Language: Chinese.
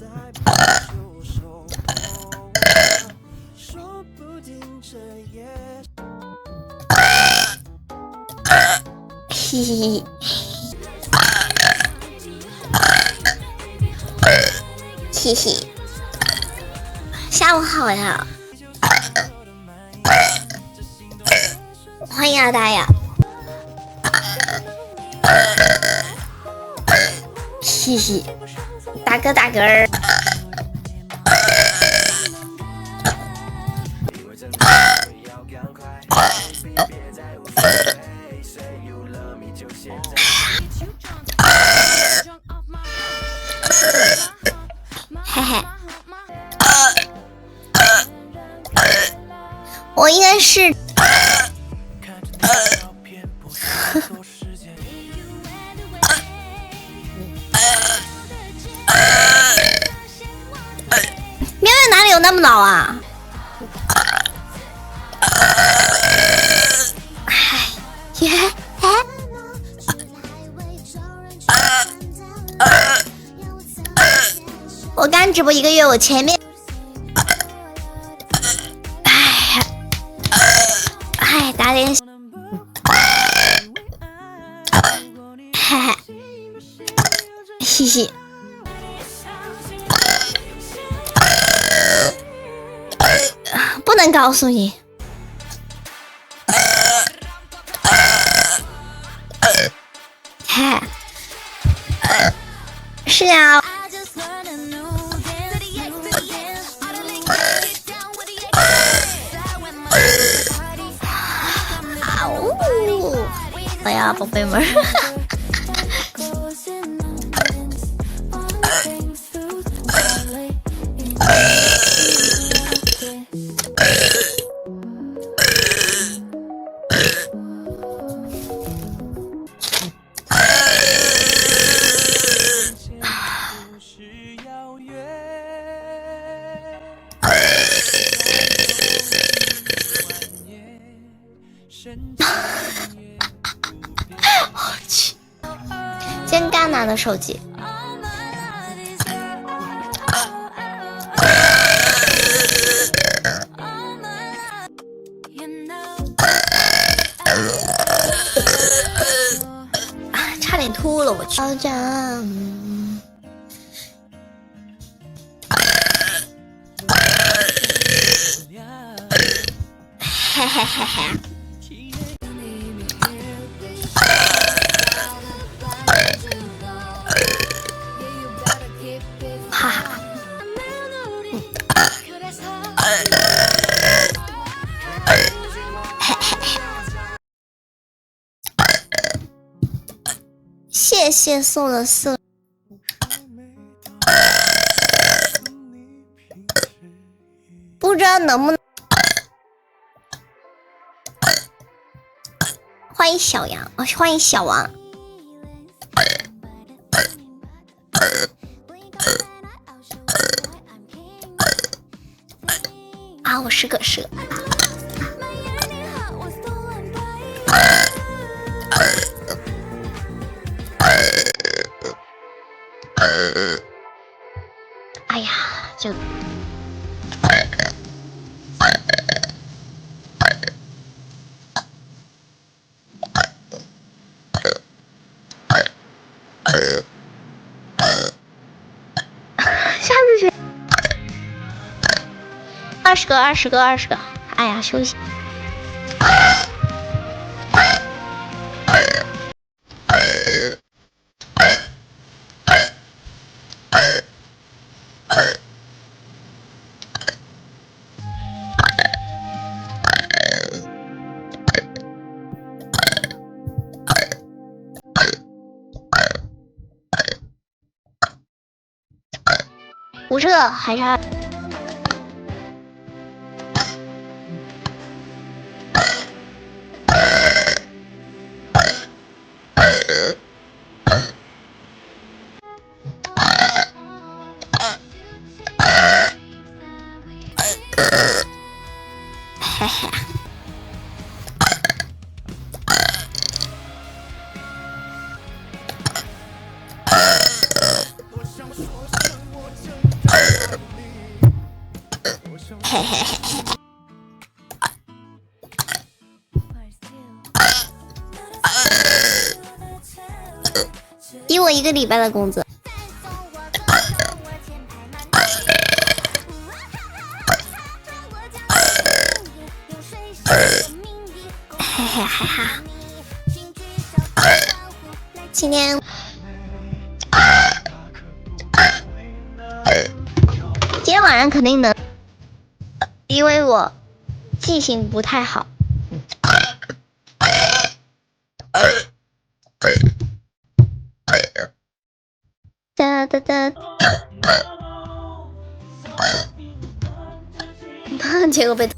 嘿嘿嘿嘿，下午好呀，欢迎阿达呀，嘿嘿，大哥大哥儿。嘿嘿，我应该是喵喵哪里有那么老啊？耶我刚直播1个月，我前面，打点，嘻嘻，不能告诉你，是啊。哎呀，宝贝们儿，先干哪的手机？差点吐了，我去！嘿嘿嘿嘿。哈哈，谢谢送的4，不知道能不能欢迎小杨，欢迎小王。啊，我是个蛇。哎呀，就下次去20个，哎呀，休息。50个还差。嘿嘿。嘿嘿嘿。抵我1个礼拜的工资。嘿嘿哈哈。今天晚上肯定能，因为我记性不太好。哒哒哒。结果被。